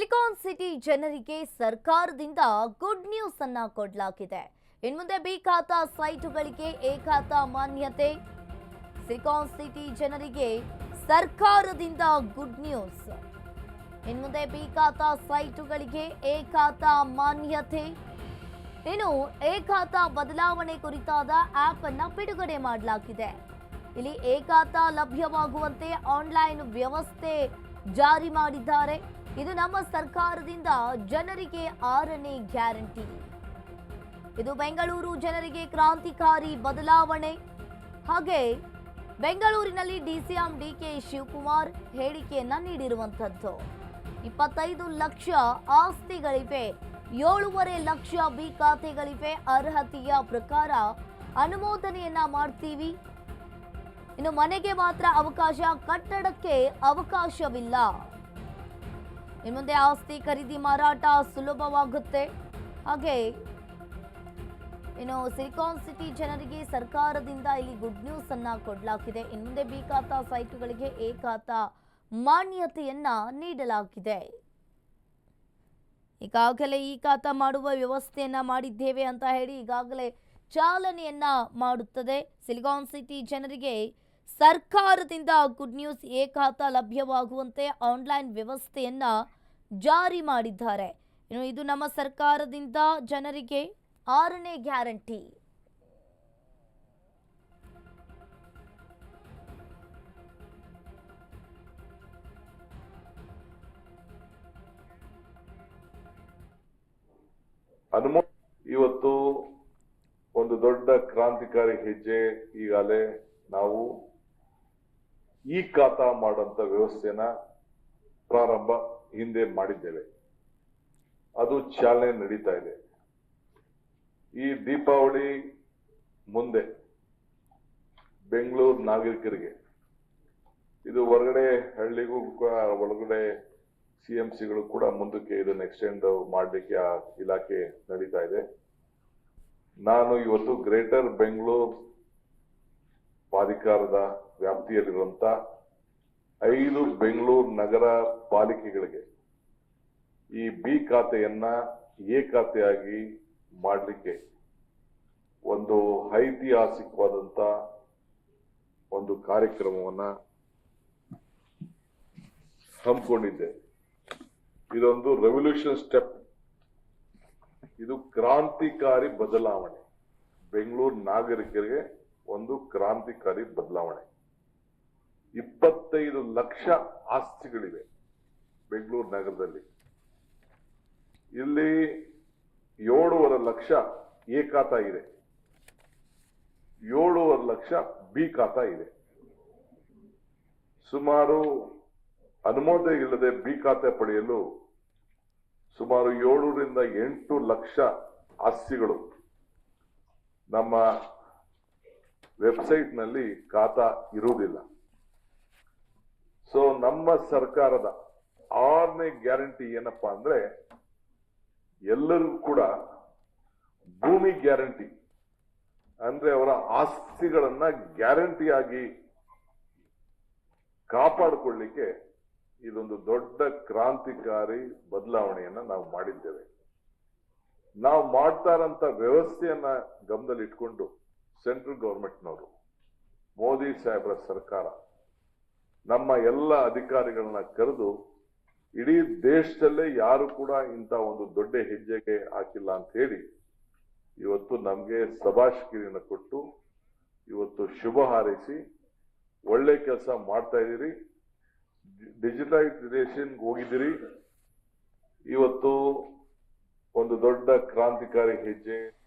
Silicon city ಜನರಿಗೆ ಸರ್ಕಾರದಿಂದ good news ಅನ್ನ ಕೊಡಲಾಗಿದೆ. ಇನ್ಮುಂದೆ ಬಿ ಖಾತಾ ಸೈಟುಗಳಿಗೆ ಎ ಖಾತಾ ಮಾನ್ಯತೆ. ಸಿಲಿಕಾನ್ ಸಿಟಿ ಜನರಿಗೆ ಸರ್ಕಾರದಿಂದ ಗುಡ್ ನ್ಯೂಸ್. ಇನ್ಮುಂದೆ ಬಿ ಖಾತಾ ಸೈಟುಗಳಿಗೆ ಎ ಖಾತಾ ಮಾನ್ಯತೆ. ಇನ್ನು ಎ ಖಾತಾ ಬದಲಾವಣೆ ಕುರಿತಾದ ಆಪ್ ಅನ್ನ ಬಿಡುಗಡೆ ಮಾಡಲಾಗಿದೆ. ಇಲ್ಲಿ ಎ ಖಾತಾ ಲಭ್ಯವಾಗುವಂತೆ ಆನ್ಲೈನ್ ವ್ಯವಸ್ಥೆ ಜಾರಿ ಮಾಡಿದ್ದಾರೆ. ಇದು ನಮ್ಮ ಸರ್ಕಾರದಿಂದ ಜನರಿಗೆ 6ನೇ ಗ್ಯಾರಂಟಿ. ಇದು ಬೆಂಗಳೂರು ಜನರಿಗೆ ಕ್ರಾಂತಿಕಾರಿ ಬದಲಾವಣೆ. ಹಾಗೆ ಬೆಂಗಳೂರಿನಲ್ಲಿ ಡಿಸಿಎಂ ಡಿಕೆ ಶಿವಕುಮಾರ್ ಹೇಳಿಕೆಯನ್ನ ನೀಡಿರುವಂತದ್ದು. 25 ಲಕ್ಷ ಆಸ್ತಿಗಳಿವೆ, 7.5 ಲಕ್ಷ ಬಿ ಖಾತೆಗಳಿವೆ. ಅರ್ಹತೆಯ ಪ್ರಕಾರ ಅನುಮೋದನೆಯನ್ನ ಮಾಡ್ತೀವಿ. ಇನ್ನು ಮನೆಗೆ ಮಾತ್ರ ಅವಕಾಶ, ಕಟ್ಟಡಕ್ಕೆ ಅವಕಾಶವಿಲ್ಲ. ಇನ್ನು ಮುಂದೆ ಆಸ್ತಿ ಖರೀದಿ ಮಾರಾಟ ಸುಲಭವಾಗುತ್ತೆ. ಹಾಗೆ ಇನ್ನು ಸಿಲಿಕಾನ್ ಸಿಟಿ ಜನರಿಗೆ ಸರ್ಕಾರದಿಂದ ಇಲ್ಲಿ ಗುಡ್ ನ್ಯೂಸ್ ಅನ್ನ ಕೊಡಲಾಗಿದೆ. ಇನ್ನು ಮುಂದೆ ಬಿ ಖಾತಾ ಸೈಟುಗಳಿಗೆ ಎ ಖಾತಾ ಮಾನ್ಯತೆಯನ್ನ ನೀಡಲಾಗಿದೆ. ಈಗಾಗಲೇ ಈ ಖಾತಾ ಮಾಡುವ ವ್ಯವಸ್ಥೆಯನ್ನ ಮಾಡಿದ್ದೇವೆ ಅಂತ ಹೇಳಿ ಈಗಾಗಲೇ ಚಾಲನೆಯನ್ನ ಮಾಡುತ್ತದೆ. ಸಿಲಿಕಾನ್ ಸಿಟಿ ಜನರಿಗೆ ಸರ್ಕಾರದಿಂದ ಗುಡ್ ನ್ಯೂಸ್. ಎ ಖಾತಾ ಲಭ್ಯವಾಗುವಂತೆ ಆನ್ಲೈನ್ ವ್ಯವಸ್ಥೆಯನ್ನ ಜಾರಿ ಮಾಡಿದ್ದಾರೆ. ಇನ್ನು ಇದು ನಮ್ಮ ಸರ್ಕಾರದಿಂದ ಜನರಿಗೆ 6ನೇ ಗ್ಯಾರಂಟಿ. ಇವತ್ತು ಒಂದು ದೊಡ್ಡ ಕ್ರಾಂತಿಕಾರಿ ಹೆಜ್ಜೆ. ಈಗಾಗಲೇ ನಾವು ಈ ಖಾತಾ ಮಾಡುವಂತ ವ್ಯವಸ್ಥೆನ ಪ್ರಾರಂಭ ಹಿಂದೆ ಮಾಡಿದ್ದೇವೆ. ಅದು ಚಾಲನೆ ನಡೀತಾ ಇದೆ. ಈ ದೀಪಾವಳಿ ಮುಂದೆ ಬೆಂಗಳೂರು ನಾಗರಿಕರಿಗೆ ಇದು ಹೊರಗಡೆ ಹಳ್ಳಿಗೂ ಒಳಗಡೆ ಸಿಎಂಸಿಗಳು ಕೂಡ ಮುಂದಕ್ಕೆ ಇದನ್ನು ಎಕ್ಸ್ಟೆಂಡ್ ಮಾಡಲಿಕ್ಕೆ ಆ ಇಲಾಖೆ ನಡೀತಾ ಇದೆ. ನಾನು ಇವತ್ತು ಗ್ರೇಟರ್ ಬೆಂಗಳೂರು ಪ್ರಾಧಿಕಾರದ ವ್ಯಾಪ್ತಿಯಲ್ಲಿರುವಂತ 5 ಬೆಂಗಳೂರು ನಗರ ಪಾಲಿಕೆಗಳಿಗೆ ಈ ಬಿ ಖಾತೆಯನ್ನ ಎ ಖಾತೆಯಾಗಿ ಮಾಡಲಿಕ್ಕೆ ಒಂದು ಐತಿಹಾಸಿಕವಾದಂತ ಒಂದು ಕಾರ್ಯಕ್ರಮವನ್ನ ಹಮ್ಮಿಕೊಂಡಿದ್ದೆ. ಇದೊಂದು ರೆವಲ್ಯೂಷನ್ ಸ್ಟೆಪ್. ಇದು ಕ್ರಾಂತಿಕಾರಿ ಬದಲಾವಣೆ. ಬೆಂಗಳೂರು ನಾಗರಿಕರಿಗೆ ಒಂದು ಕ್ರಾಂತಿಕಾರಿ ಬದಲಾವಣೆ. 25 ಲಕ್ಷ ಆಸ್ತಿಗಳಿವೆ ಬೆಂಗಳೂರು ನಗರದಲ್ಲಿ. ಇಲ್ಲಿ 7.5 ಲಕ್ಷ ಎ ಖಾತಾ ಇದೆ, 7.5 ಲಕ್ಷ ಬಿ ಖಾತಾ ಇದೆ. ಸುಮಾರು ಅನುಮೋದನೆ ಇಲ್ಲದೆ ಬಿ ಖಾತೆ ಪಡೆಯಲು ಸುಮಾರು 7 ರಿಂದ 8 ಲಕ್ಷ ಆಸ್ತಿಗಳು ನಮ್ಮ ವೆಬ್ಸೈಟ್ ನಲ್ಲಿ ಖಾತಾ ಇರುವುದಿಲ್ಲ. ಸೊ ನಮ್ಮ ಸರ್ಕಾರದ 6ನೇ ಗ್ಯಾರಂಟಿ ಏನಪ್ಪಾ ಅಂದ್ರೆ ಎಲ್ಲರಿಗೂ ಕೂಡ ಭೂಮಿ ಗ್ಯಾರಂಟಿ, ಅಂದ್ರೆ ಅವರ ಆಸ್ತಿಗಳನ್ನ ಗ್ಯಾರಂಟಿಯಾಗಿ ಕಾಪಾಡಿಕೊಳ್ಳಿಕ್ಕೆ ಇದೊಂದು ದೊಡ್ಡ ಕ್ರಾಂತಿಕಾರಿ ಬದಲಾವಣೆಯನ್ನ ನಾವು ಮಾಡಿದ್ದೇವೆ. ನಾವು ಮಾಡ್ತಾ ಇರೋಂಥ ವ್ಯವಸ್ಥೆಯನ್ನ ಗಮನದಲ್ಲಿ ಇಟ್ಕೊಂಡು ಸೆಂಟ್ರಲ್ ಗವರ್ಮೆಂಟ್ನವರು, ಮೋದಿ ಸಾಹೇಬರ ಸರ್ಕಾರ ನಮ್ಮ ಎಲ್ಲ ಅಧಿಕಾರಿಗಳನ್ನ ಕರೆದು ಇಡೀ ದೇಶದಲ್ಲೇ ಯಾರು ಕೂಡ ಇಂಥ ಒಂದು ದೊಡ್ಡ ಹೆಜ್ಜೆಗೆ ಹಾಕಿಲ್ಲ ಅಂತ ಹೇಳಿ ಇವತ್ತು ನಮ್ಗೆ ಶಬಾಷ್ಗಿರಿಯನ್ನು ಕೊಟ್ಟು ಇವತ್ತು ಶುಭ ಹಾರೈಸಿ ಒಳ್ಳೆ ಕೆಲಸ ಮಾಡ್ತಾ ಇದೀರಿ. ಡಿಜಿಟಲೈಸೇಷನ್ ಹೋಗಿದ್ದೀರಿ. ಇವತ್ತು ಒಂದು ದೊಡ್ಡ ಕ್ರಾಂತಿಕಾರಿ ಹೆಜ್ಜೆ.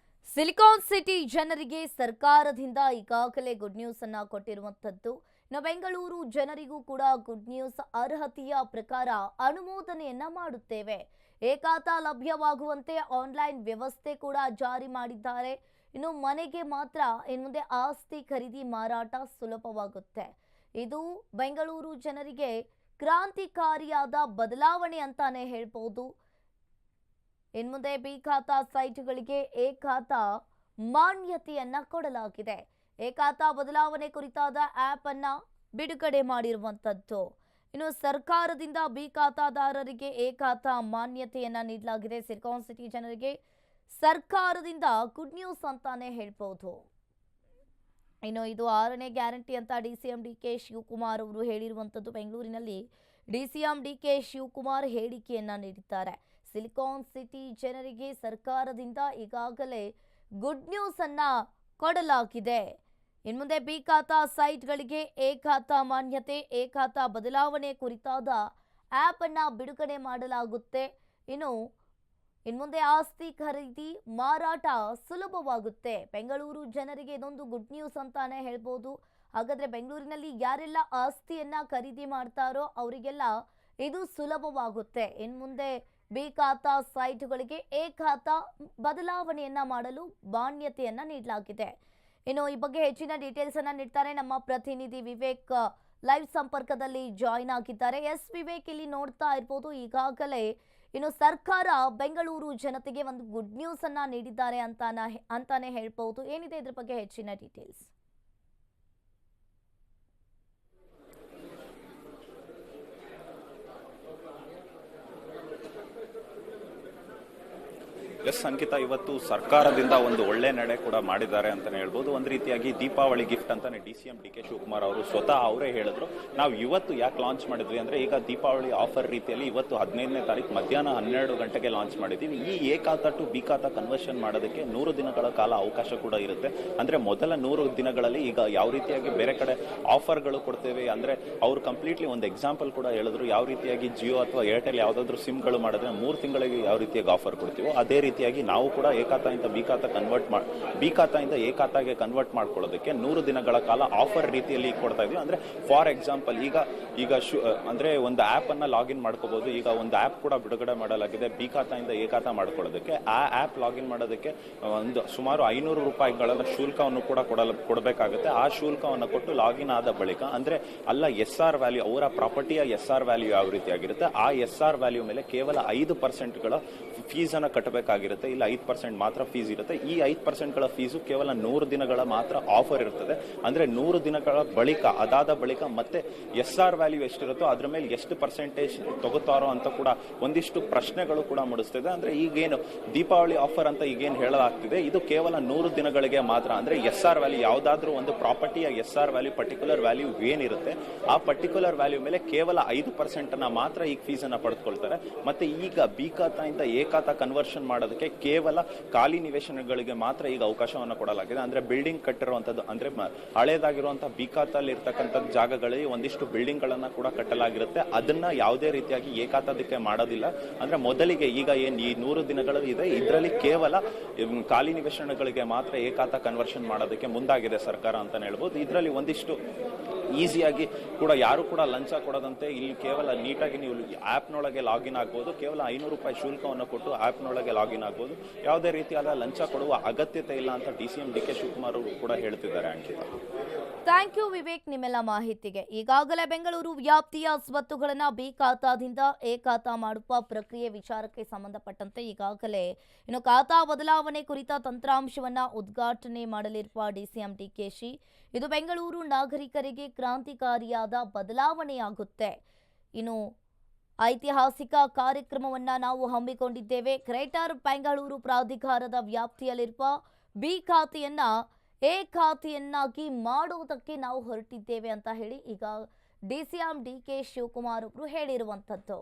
ಸಿಲಿಕಾನ್ ಸಿಟಿ ಜನರಿಗೆ ಸರ್ಕಾರದಿಂದ ಈಗಾಗಲೇ ಗುಡ್ ನ್ಯೂಸ್ ಅನ್ನ ಕೊಟ್ಟಿರುವಂತದ್ದು. ಇನ್ನು ಬೆಂಗಳೂರು ಜನರಿಗೂ ಕೂಡ ಗುಡ್ ನ್ಯೂಸ್. ಅರ್ಹತೆಯ ಪ್ರಕಾರ ಅನುಮೋದನೆಯನ್ನ ಮಾಡುತ್ತೇವೆ. ಎ ಖಾತಾ ಲಭ್ಯವಾಗುವಂತೆ ಆನ್ಲೈನ್ ವ್ಯವಸ್ಥೆ ಕೂಡ ಜಾರಿ ಮಾಡಿದ್ದಾರೆ. ಇನ್ನು ಮನೆಗೆ ಮಾತ್ರ ಇನ್ಮುಂದೆ ಆಸ್ತಿ ಖರೀದಿ ಮಾರಾಟ ಸುಲಭವಾಗುತ್ತೆ. ಇದು ಬೆಂಗಳೂರು ಜನರಿಗೆ ಕ್ರಾಂತಿಕಾರಿಯಾದ ಬದಲಾವಣೆ ಅಂತಾನೆ ಹೇಳ್ಬೋದು. ಇನ್ಮುಂದೆ ಬಿ ಖಾತಾ ಸೈಟುಗಳಿಗೆ ಎ ಖಾತಾ ಮಾನ್ಯತೆಯನ್ನ ಕೊಡಲಾಗಿದೆ. ಎ ಖಾತಾ ಬದಲಾವಣೆ ಕುರಿತಾದ ಆಪ್ ಅನ್ನ ಬಿಡುಗಡೆ ಮಾಡಿರುವಂತದ್ದು. ಇನ್ನು ಸರ್ಕಾರದಿಂದ ಬಿ ಖಾತಾದಾರರಿಗೆ ಎ ಖಾತಾ ಮಾನ್ಯತೆಯನ್ನ ನೀಡಲಾಗಿದೆ. ಸಿಲಿಕಾನ್ ಸಿಟಿ ಜನರಿಗೆ ಸರ್ಕಾರದಿಂದ ಗುಡ್ ನ್ಯೂಸ್ ಅಂತಾನೆ ಹೇಳ್ಬಹುದು. ಇನ್ನು ಇದು 6ನೇ ಗ್ಯಾರಂಟಿ ಅಂತ ಡಿಸಿಎಂ ಡಿಕೆ ಶಿವಕುಮಾರ್ ಅವರು ಹೇಳಿರುವಂಥದ್ದು. ಬೆಂಗಳೂರಿನಲ್ಲಿ ಡಿಸಿಎಂ ಡಿಕೆ ಶಿವಕುಮಾರ್ ಹೇಳಿಕೆಯನ್ನ ನೀಡಿದ್ದಾರೆ. ಸಿಲಿಕಾನ್ ಸಿಟಿ ಜನರಿಗೆ ಸರ್ಕಾರದಿಂದ ಈಗಾಗಲೇ ಗುಡ್ ನ್ಯೂಸ್ ಅನ್ನ ಕೊಡಲಾಗಿದೆ. ಇನ್ಮುಂದೆ ಬಿ ಖಾತಾ ಸೈಟ್ಗಳಿಗೆ ಎ ಖಾತಾ ಮಾನ್ಯತೆ, ಎ ಖಾತಾ ಬದಲಾವಣೆ ಕುರಿತಾದ ಆ್ಯಪ್ ಅನ್ನ ಬಿಡುಗಡೆ ಮಾಡಲಾಗುತ್ತೆ. ಇನ್ಮುಂದೆ ಆಸ್ತಿ ಖರೀದಿ ಮಾರಾಟ ಸುಲಭವಾಗುತ್ತೆ. ಬೆಂಗಳೂರು ಜನರಿಗೆ ಇದೊಂದು ಗುಡ್ ನ್ಯೂಸ್ ಅಂತಾನೆ ಹೇಳ್ಬೋದು. ಹಾಗಾದ್ರೆ ಬೆಂಗಳೂರಿನಲ್ಲಿ ಯಾರೆಲ್ಲ ಆಸ್ತಿಯನ್ನ ಖರೀದಿ ಮಾಡ್ತಾರೋ ಅವರಿಗೆಲ್ಲ ಇದು ಸುಲಭವಾಗುತ್ತೆ. ಇನ್ಮುಂದೆ ಬಿ ಖಾತಾ ಸೈಟ್ಗಳಿಗೆ ಎ ಖಾತಾ ಬದಲಾವಣೆಯನ್ನ ಮಾಡಲು ಮಾನ್ಯತೆಯನ್ನ ನೀಡಲಾಗಿದೆ. ಇನ್ನು ಈ ಬಗ್ಗೆ ಹೆಚ್ಚಿನ ಡೀಟೇಲ್ಸ್ ಅನ್ನ ನೀಡ್ತಾರೆ ನಮ್ಮ ಪ್ರತಿನಿಧಿ ವಿವೇಕ್. ಲೈವ್ ಸಂಪರ್ಕದಲ್ಲಿ ಜಾಯಿನ್ ಆಗಿದ್ದಾರೆ. ಎಸ್ ವಿವೇಕ್, ಇಲ್ಲಿ ನೋಡ್ತಾ ಇರ್ಬೋದು ಈಗಾಗಲೇ ಸರ್ಕಾರ ಬೆಂಗಳೂರು ಜನತೆಗೆ ಒಂದು ಗುಡ್ ನ್ಯೂಸ್ ಅನ್ನ ನೀಡಿದ್ದಾರೆ ಅಂತಾನೆ ಹೇಳ್ಬಹುದು. ಏನಿದೆ ಇದ್ರ ಬಗ್ಗೆ ಹೆಚ್ಚಿನ ಡೀಟೇಲ್ಸ್? ಎಸ್ ಅಂಕಿತಾ, ಇವತ್ತು ಸರ್ಕಾರದಿಂದ ಒಂದು ಒಳ್ಳೆ ನಡೆ ಕೂಡ ಮಾಡಿದ್ದಾರೆ ಅಂತಾನೆ ಹೇಳ್ಬೋದು. ಒಂದು ರೀತಿಯಾಗಿ ದೀಪಾವಳಿ ಗಿಫ್ಟ್ ಅಂತಾನೆ ಡಿಸಿಎಂ ಡಿಕೆ ಶಿವಕುಮಾರ್ ಅವರು ಸ್ವತಃ ಅವರೇ ಹೇಳಿದ್ರು. ನಾವು ಇವತ್ತು ಯಾಕೆ ಲಾಂಚ್ ಮಾಡಿದ್ವಿ ಅಂದ್ರೆ, ಈಗ ದೀಪಾವಳಿ ಆಫರ್ ರೀತಿಯಲ್ಲಿ ಇವತ್ತು 15ನೇ ತಾರೀಕು ಮಧ್ಯಾಹ್ನ 12 ಗಂಟೆಗೆ ಲಾಂಚ್ ಮಾಡಿದ್ದೀವಿ. ಈ ಎ ಖಾತಾ ಟು ಬಿ ಖಾತಾ ಕನ್ವರ್ಷನ್ ಮಾಡೋದಕ್ಕೆ 100 ದಿನಗಳ ಕಾಲ ಅವಕಾಶ ಕೂಡ ಇರುತ್ತೆ. ಅಂದ್ರೆ ಮೊದಲ 100 ದಿನಗಳಲ್ಲಿ ಈಗ ಯಾವ ರೀತಿಯಾಗಿ ಬೇರೆ ಕಡೆ ಆಫರ್ಗಳು ಕೊಡ್ತೇವೆ ಅಂದ್ರೆ, ಅವ್ರು ಕಂಪ್ಲೀಟ್ಲಿ ಒಂದು ಎಕ್ಸಾಂಪಲ್ ಕೂಡ ಹೇಳಿದ್ರು. ಯಾವ ರೀತಿಯಾಗಿ ಜಿಯೋ ಅಥವಾ ಏರ್ಟೆಲ್ ಯಾವುದಾದ್ರೂ ಸಿಮ್ಗಳು ಮಾಡಿದ್ರೆ 3 ತಿಂಗಳಿಗೆ ಯಾವ ರೀತಿಯಾಗಿ ಆಫರ್ ಕೊಡ್ತೀವೋ ಅದೇ ರೀತಿಯಾಗಿ ನಾವು ಕೂಡ ಎ ಖಾತಾಯಿಂದ ಬಿ ಖಾತಾ ಬಿ ಖಾತಾಯಿಂದ ಎ ಖಾತಾಗೆ ಕನ್ವರ್ಟ್ ಮಾಡ್ಕೊಳ್ಳೋದಕ್ಕೆ 100 ದಿನಗಳ ಕಾಲ ಆಫರ್ ರೀತಿಯಲ್ಲಿ ಕೊಡ್ತಾ ಇದೀವಿ. ಅಂದ್ರೆ ಫಾರ್ ಎಕ್ಸಾಂಪಲ್ ಈಗ ಅಂದ್ರೆ ಒಂದು ಆಪ್ ಅನ್ನ ಲಾಗಿನ್ ಮಾಡ್ಕೋಬಹುದು. ಈಗ ಒಂದು ಆಪ್ ಕೂಡ ಬಿಡುಗಡೆ ಮಾಡಲಾಗಿದೆ ಬಿ ಖಾತಾಯಿಂದ ಎ ಖಾತಾ ಮಾಡ್ಕೊಳ್ಳೋದಕ್ಕೆ. ಆ ಆಪ್ ಲಾಗಿನ್ ಮಾಡೋದಕ್ಕೆ ಒಂದು ಸುಮಾರು 500 ರೂಪಾಯಿಗಳ ಶುಲ್ಕವನ್ನು ಕೂಡ ಕೊಡಬೇಕಾಗುತ್ತೆ. ಆ ಶುಲ್ಕವನ್ನು ಕೊಟ್ಟು ಲಾಗಿನ್ ಆದ ಬಳಿಕ ಅಂದ್ರೆ SR ವ್ಯಾಲ್ಯೂ, ಅವರ ಪ್ರಾಪರ್ಟಿಯ SR ವ್ಯಾಲ್ಯೂ ಯಾವ ರೀತಿಯಾಗಿರುತ್ತೆ, ಆ SR ವ್ಯಾಲ್ಯೂ ಮೇಲೆ ಕೇವಲ 5% ಫೀಸ್ ಅನ್ನ ಕಟ್ಟಬೇಕಾಗಿರುತ್ತೆ. ಇಲ್ಲ 5% ಮಾತ್ರ ಫೀಸ್ ಇರುತ್ತೆ. ಈ 5% ಫೀಸು ಕೇವಲ 100 ದಿನಗಳ ಮಾತ್ರ ಆಫರ್ ಇರ್ತದೆ. ಅಂದ್ರೆ 100 ದಿನಗಳ ಬಳಿಕ, ಅದಾದ ಬಳಿಕ ಮತ್ತೆ SR ವ್ಯಾಲ್ಯೂ ಎಷ್ಟಿರುತ್ತೋ ಅದ್ರ ಮೇಲೆ ಎಷ್ಟು ಪರ್ಸೆಂಟೇಜ್ ತಗೋತಾರೋ ಅಂತ ಕೂಡ ಒಂದಿಷ್ಟು ಪ್ರಶ್ನೆಗಳು ಕೂಡ ಮೂಡಿಸ್ತಿದೆ. ಅಂದ್ರೆ ಈಗೇನು ದೀಪಾವಳಿ ಆಫರ್ ಅಂತ ಈಗೇನು ಹೇಳಲಾಗ್ತಿದೆ, ಇದು ಕೇವಲ 100 ದಿನಗಳಿಗೆ ಮಾತ್ರ. ಅಂದ್ರೆ SR ವ್ಯಾಲ್ಯೂ, ಯಾವ್ದಾದ್ರೂ ಒಂದು ಪ್ರಾಪರ್ಟಿಯ SR ವ್ಯಾಲ್ಯೂ, ಪರ್ಟಿಕ್ಯುಲರ್ ವ್ಯಾಲ್ಯೂ ಏನಿರುತ್ತೆ ಆ ಪರ್ಟಿಕ್ಯುಲರ್ ವ್ಯಾಲ್ಯೂ ಮೇಲೆ ಕೇವಲ 5% ಮಾತ್ರ ಈಗ ಫೀಸ್ ಅನ್ನ ಪಡೆದುಕೊಳ್ತಾರೆ. ಮತ್ತೆ ಈಗ ಬಿ ಖಾತಾಯಿಂದ ಎ ಖಾತಾ ಕನ್ವರ್ಷನ್ ಮಾಡೋದಕ್ಕೆ ಕೇವಲ ಖಾಲಿ ನಿವೇಶನಗಳಿಗೆ ಮಾತ್ರ ಈಗ ಅವಕಾಶವನ್ನು ಕೊಡಲಾಗಿದೆ. ಅಂದ್ರೆ ಬಿಲ್ಡಿಂಗ್ ಕಟ್ಟಿರುವಂತದ್ದು, ಅಂದ್ರೆ ಹಳೇದಾಗಿರುವಂತಹ ಬಿ ಖಾತಾದಲ್ಲಿ ಇರ್ತಕ್ಕಂಥ ಜಾಗಗಳಲ್ಲಿ ಒಂದಿಷ್ಟು ಬಿಲ್ಡಿಂಗ್ ಗಳನ್ನ ಕೂಡ ಕಟ್ಟಲಾಗಿರುತ್ತೆ. ಅದನ್ನ ಯಾವುದೇ ರೀತಿಯಾಗಿ ಎ ಖಾತಾದಕ್ಕೆ ಮಾಡೋದಿಲ್ಲ. ಅಂದ್ರೆ ಮೊದಲಿಗೆ ಈಗ ಏನ್ ಈ 100 ದಿನಗಳು ಇದೆ, ಇದರಲ್ಲಿ ಕೇವಲ ಖಾಲಿ ನಿವೇಶನಗಳಿಗೆ ಮಾತ್ರ ಎ ಖಾತಾ ಕನ್ವರ್ಷನ್ ಮಾಡೋದಕ್ಕೆ ಮುಂದಾಗಿದೆ ಸರ್ಕಾರ ಅಂತಾನೆ ಹೇಳ್ಬೋದು. ಇದರಲ್ಲಿ ಒಂದಿಷ್ಟು ಈಸಿಯಾಗಿ ಕೂಡ ಯಾರು ಕೂಡ ಲಂಚ ಕೊಡದಂತೆ ಇಲ್ಲಿ ಕೇವಲ ನೀಟಾಗಿ ನೀವು ಆ್ಯಪ್ನೊಳಗೆ ಲಾಗಿನ್ ಆಗ್ಬೋದು. ಕೇವಲ 500 ರೂಪಾಯಿ ಶುಲ್ಕವನ್ನು ಕೊಟ್ಟು ಆ್ಯಪ್ನೊಳಗೆ ಲಾಗಿನ್ ಆಗ್ಬೋದು. ಯಾವುದೇ ರೀತಿಯಾದ ಲಂಚ ಕೊಡುವ ಅಗತ್ಯತೆ ಇಲ್ಲ ಅಂತ ಡಿಸಿಎಂ ಡಿಕೆ ಶಿವಕುಮಾರ್ ಅವರು ಕೂಡ ಹೇಳ್ತಿದ್ದಾರೆ. ಅಂಕಿತಾ, ಥ್ಯಾಂಕ್ ಯು ವಿವೇಕ್ ನಿಮ್ಮೆಲ್ಲ ಮಾಹಿತಿಗೆ. ಈಗಾಗಲೇ ಬೆಂಗಳೂರು ವ್ಯಾಪ್ತಿಯ ಸ್ವತ್ತುಗಳನ್ನು ಬಿ ಖಾತಾದಿಂದ ಎ ಖಾತಾ ಮಾಡುವ ಪ್ರಕ್ರಿಯೆ ವಿಚಾರಕ್ಕೆ ಸಂಬಂಧಪಟ್ಟಂತೆ ಈಗಾಗಲೇ ಖಾತಾ ಬದಲಾವಣೆ ಕುರಿತ ತಂತ್ರಾಂಶವನ್ನ ಉದ್ಘಾಟನೆ ಮಾಡಲಿರುವ ಡಿಸಿಎಂ ಡಿಕೆಶಿ, ಇದು ಬೆಂಗಳೂರು ನಾಗರಿಕರಿಗೆ ಕ್ರಾಂತಿಕಾರಿಯಾದ ಬದಲಾವಣೆಯಾಗುತ್ತೆ. ಐತಿಹಾಸಿಕ ಕಾರ್ಯಕ್ರಮವನ್ನ ನಾವು ಹಮ್ಮಿಕೊಂಡಿದ್ದೇವೆ. ಗ್ರೇಟರ್ ಬೆಂಗಳೂರು ಪ್ರಾಧಿಕಾರದ ವ್ಯಾಪ್ತಿಯಲ್ಲಿರುವ ಬಿ ಖಾತೆಯನ್ನ ಎ ಖಾತೆಯನ್ನಾಗಿ ಮಾಡುವುದಕ್ಕೆ ನಾವು ಹೊರಟಿದ್ದೇವೆ ಅಂತ ಹೇಳಿ ಈಗ ಡಿಸಿಎಂ ಡಿಕೆ ಶಿವಕುಮಾರ್ ಅವರು ಹೇಳಿರುವಂಥದ್ದು.